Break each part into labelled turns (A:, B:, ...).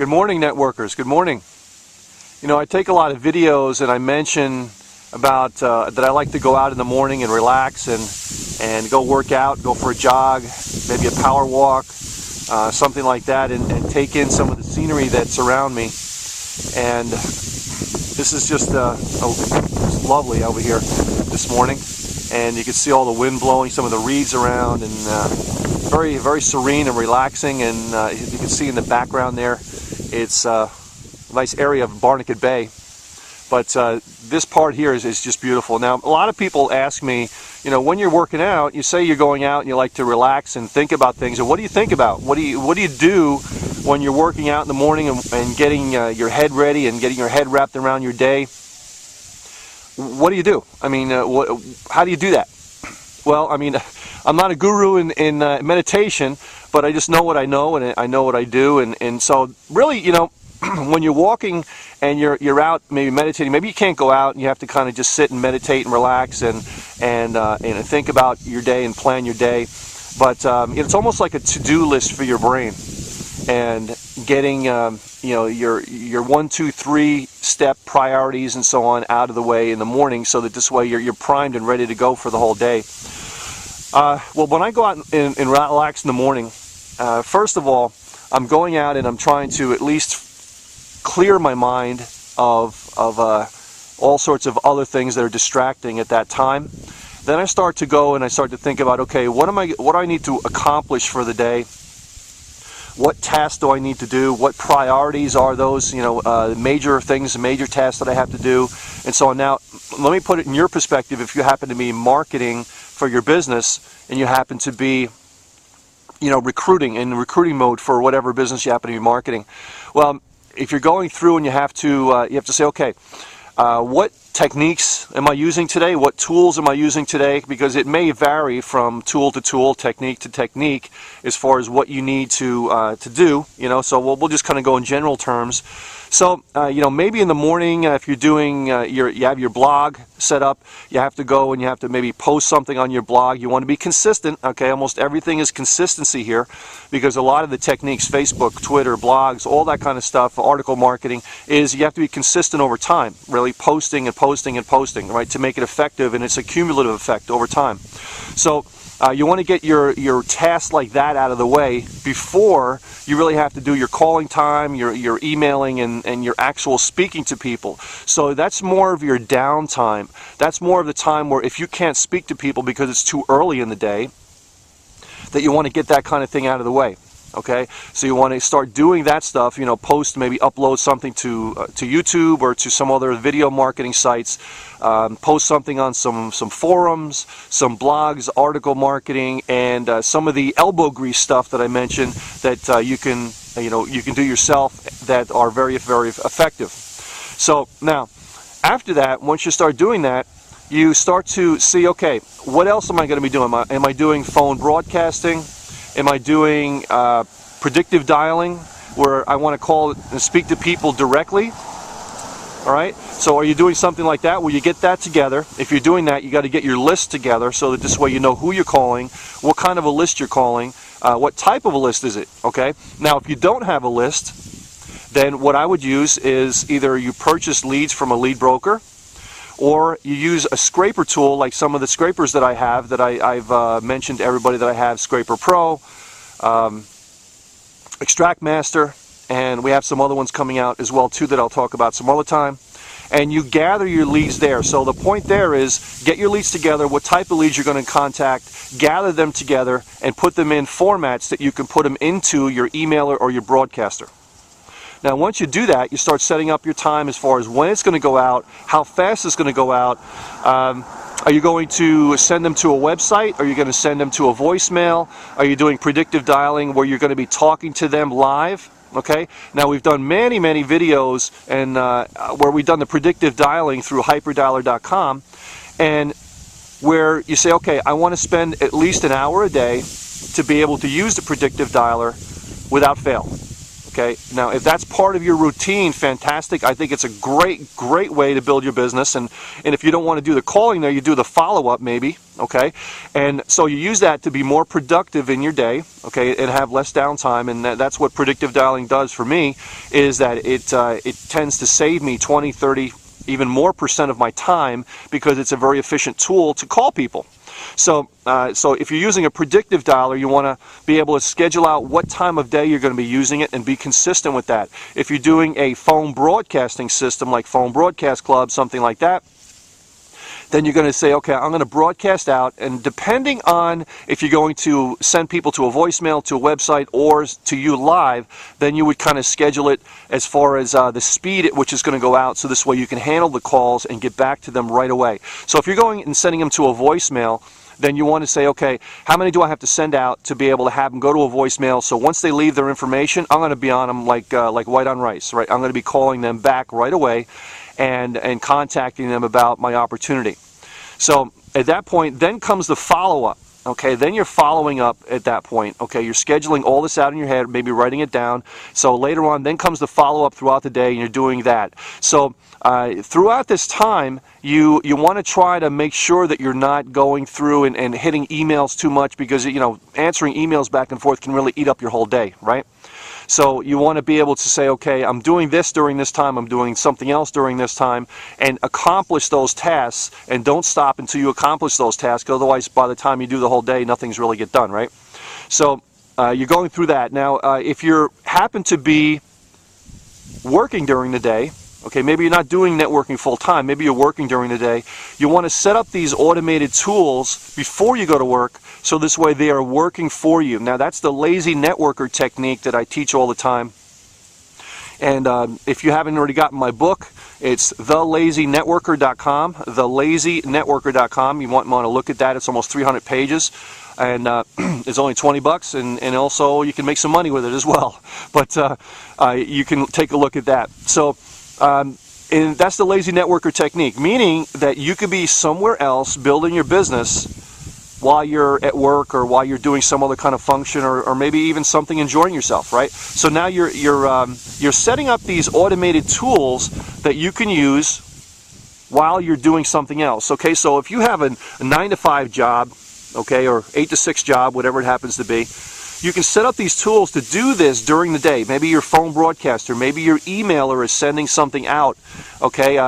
A: Good morning, networkers. Good morning. You know, I take a lot of videos and I mention about that I like to go out in the morning and relax and go work out, go for a jog, maybe a power walk, something like that, and take in some of the scenery that's around me. And this is just lovely over here this morning. And you can see all the wind blowing, some of the reeds around, and very, very serene and relaxing. And you can see in the background there, it's a nice area of Barnegat Bay. But this part here is just beautiful. Now, a lot of people ask me, you know, when you're working out, you say you're going out and you like to relax and think about things. And what do you think about? What do you do when you're working out in the morning and getting your head ready and getting your head wrapped around your day? What do you do? I mean, how do you do that? Well, I mean, I'm not a guru in meditation, but I just know what I know, and I know what I do. And so really, you know, when you're walking and you're out maybe meditating, maybe you can't go out and you have to kind of just sit and meditate and relax and think about your day and plan your day. But it's almost like a to-do list for your brain, and getting you know, your 1, 2, 3 step priorities and so on out of the way in the morning, so that this way you're primed and ready to go for the whole day. Well, when I go out and relax in the morning, first of all, I'm going out and I'm trying to at least clear my mind of all sorts of other things that are distracting at that time. Then I start to go and I start to think about, okay, what do I need to accomplish for the day? What tasks do I need to do? What priorities are those, you know, major things, major tasks that I have to do, and so on. Now, let me put it in your perspective. If you happen to be marketing for your business and you happen to be, you know, in recruiting mode for whatever business you happen to be marketing, well, if you're going through and you have to say, okay, what techniques am I using today? What tools am I using today? Because it may vary from tool to tool, technique to technique, as far as what you need to do. You know, so we'll just kind of go in general terms. So you know, maybe in the morning, if you're doing you have your blog set up, you have to go and you have to maybe post something on your blog. You want to be consistent. Okay, almost everything is consistency here, because a lot of the techniques, Facebook, Twitter, blogs, all that kind of stuff, article marketing, is you have to be consistent over time, really posting and posting and posting, right, to make it effective, and it's a cumulative effect over time. So you want to get your tasks like that out of the way before you really have to do your calling time, your emailing, and your actual speaking to people. So that's more of your downtime. That's more of the time where if you can't speak to people because it's too early in the day, that you want to get that kind of thing out of the way. Okay, so you want to start doing that stuff, you know, post, maybe upload something to YouTube or to some other video marketing sites, post something on some forums, some blogs, article marketing, and some of the elbow grease stuff that I mentioned that you can do yourself, that are very, very effective. So now, after that, once you start doing that, you start to see, okay, what else am I going to be doing? Am I doing phone broadcasting? Am I doing predictive dialing, where I want to call and speak to people directly? All right. So are you doing something like that? Well, you get that together. If you're doing that, you got to get your list together, so that this way you know who you're calling, what kind of a list you're calling, what type of a list is it. Okay. Now, if you don't have a list, then what I would use is either you purchase leads from a lead broker, or you use a scraper tool like some of the scrapers that I have, that I've mentioned to everybody that I have: Scraper Pro, Extract Master, and we have some other ones coming out as well too that I'll talk about some other time. And you gather your leads there. So the point there is, get your leads together, what type of leads you're going to contact, gather them together, and put them in formats that you can put them into your emailer or your broadcaster. Now, once you do that, you start setting up your time as far as when it's going to go out, how fast it's going to go out. Are you going to send them to a website? Are you going to send them to a voicemail? Are you doing predictive dialing where you're going to be talking to them live? Okay. Now, we've done many videos and where we've done the predictive dialing through hyperdialer.com, and where you say, okay, I want to spend at least an hour a day to be able to use the predictive dialer without fail. Okay, now if that's part of your routine, fantastic. I think it's a great way to build your business. And if you don't want to do the calling there, you do the follow-up maybe, okay? And so you use that to be more productive in your day, okay, and have less downtime. And that's what predictive dialing does for me, is that it tends to save me 20, 30, even more % of my time, because it's a very efficient tool to call people. So if you're using a predictive dialer, you want to be able to schedule out what time of day you're going to be using it and be consistent with that. If you're doing a phone broadcasting system like Phone Broadcast Club, something like that, then you're going to say, okay, I'm going to broadcast out, and depending on if you're going to send people to a voicemail, to a website, or to you live, then you would kind of schedule it as far as the speed at which it's going to go out, so this way you can handle the calls and get back to them right away. So if you're going and sending them to a voicemail, then you want to say, okay, how many do I have to send out to be able to have them go to a voicemail? So once they leave their information, I'm going to be on them like white on rice, right? I'm going to be calling them back right away and contacting them about my opportunity. So at that point, then comes the follow-up. Okay, then you're following up at that point. Okay, you're scheduling all this out in your head, maybe writing it down. So later on, then comes the follow-up throughout the day, and you're doing that. So throughout this time, you want to try to make sure that you're not going through and hitting emails too much, because, you know, answering emails back and forth can really eat up your whole day, right? So you want to be able to say, okay, I'm doing this during this time, I'm doing something else during this time, and accomplish those tasks, and don't stop until you accomplish those tasks. Otherwise, by the time you do the whole day, nothing's really get done, right? So you're going through that. Now, if you happen to be working during the day, okay, maybe you're not doing networking full time, maybe you're working during the day, you want to set up these automated tools before you go to work, so this way they are working for you. Now that's the lazy networker technique that I teach all the time. And if you haven't already gotten my book, it's thelazynetworker.com, thelazynetworker.com. You want to look at that. It's almost 300 pages. And it's only $20, and also you can make some money with it as well. But you can take a look at that. So and that's the lazy networker technique, meaning that you could be somewhere else building your business while you're at work, or while you're doing some other kind of function, or maybe even something, enjoying yourself, right? So now you're setting up these automated tools that you can use while you're doing something else. Okay, so if you have a 9-to-5 job, okay, or 8-to-6 job, whatever it happens to be, you can set up these tools to do this during the day. Maybe your phone broadcaster, maybe your emailer is sending something out, okay,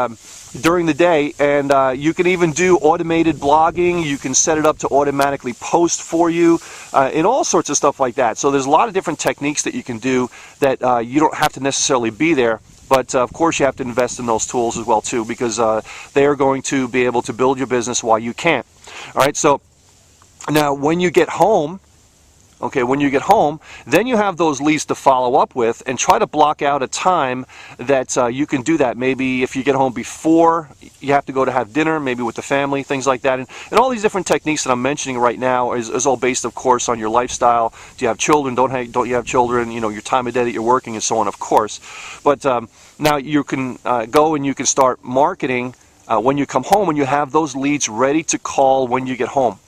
A: during the day, and you can even do automated blogging. You can set it up to automatically post for you, and all sorts of stuff like that. So there's a lot of different techniques that you can do that you don't have to necessarily be there. But of course you have to invest in those tools as well too, because they are going to be able to build your business while you can't. All right, so now when you get home, okay, when you get home, then you have those leads to follow up with, and try to block out a time that you can do that. Maybe if you get home before you have to go to have dinner, maybe with the family, things like that. And all these different techniques that I'm mentioning right now is all based, of course, on your lifestyle. Do you have children? Don't you have children? You know, your time of day that you're working, and so on, of course. But now you can go and you can start marketing when you come home, and you have those leads ready to call when you get home.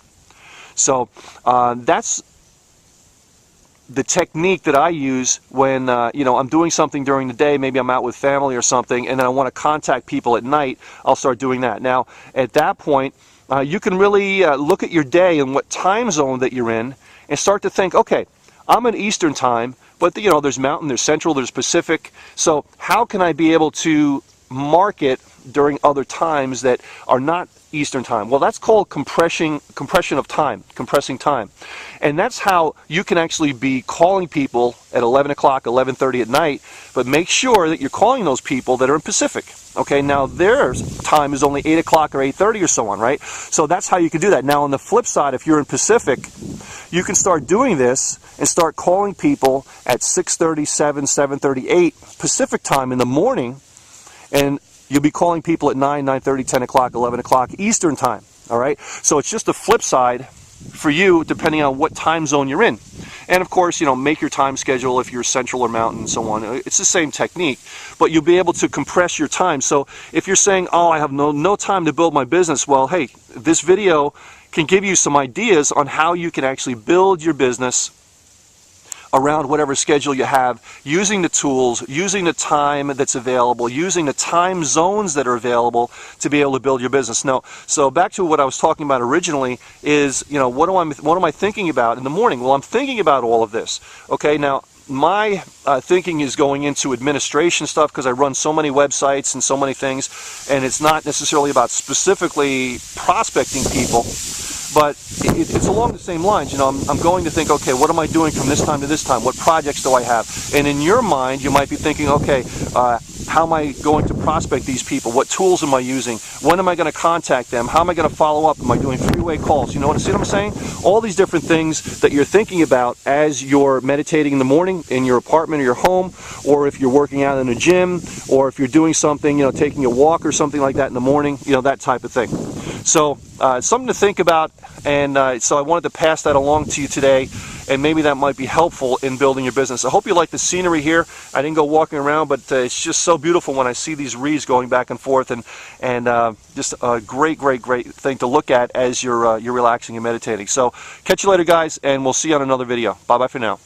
A: So that's the technique that I use when you know, I'm doing something during the day. Maybe I'm out with family or something, and then I want to contact people at night. I'll start doing that. Now at that point, you can really look at your day and what time zone that you're in, and start to think, okay, I'm in Eastern time, but you know, there's Mountain, there's Central, there's Pacific. So how can I be able to market during other times that are not Eastern time? Well, that's called compression of time, compressing time. And that's how you can actually be calling people at 11 o'clock, 11:30 at night, but make sure that you're calling those people that are in Pacific. Okay, now their time is only 8 o'clock or 8:30 or so on, right? So that's how you can do that. Now on the flip side, if you're in Pacific, you can start doing this and start calling people at 6:30, 7, 7:30, 8 Pacific time in the morning, and you'll be calling people at 9, 9:30, 10 o'clock, 11 o'clock Eastern time, all right? So it's just the flip side for you, depending on what time zone you're in. And of course, you know, make your time schedule if you're Central or Mountain and so on. It's the same technique, but you'll be able to compress your time. So if you're saying, oh, I have no time to build my business, well, hey, this video can give you some ideas on how you can actually build your business around whatever schedule you have, using the tools, using the time that's available, using the time zones that are available to be able to build your business. Now, so back to what I was talking about originally is, you know, what am I thinking about in the morning? Well, I'm thinking about all of this. Okay, now my thinking is going into administration stuff because I run so many websites and so many things, and it's not necessarily about specifically prospecting people. But it's along the same lines. You know, I'm going to think, okay, what am I doing from this time to this time? What projects do I have? And in your mind, you might be thinking, okay, how am I going to prospect these people? What tools am I using? When am I going to contact them? How am I going to follow up? Am I doing three-way calls? You know see what I'm saying? All these different things that you're thinking about as you're meditating in the morning in your apartment or your home, or if you're working out in a gym, or if you're doing something, you know, taking a walk or something like that in the morning, you know, that type of thing. So it's something to think about, and so I wanted to pass that along to you today, and maybe that might be helpful in building your business. I hope you like the scenery here. I didn't go walking around, but it's just so beautiful when I see these reeds going back and forth, and just a great thing to look at as you're relaxing and meditating. So catch you later, guys, and we'll see you on another video. Bye-bye for now.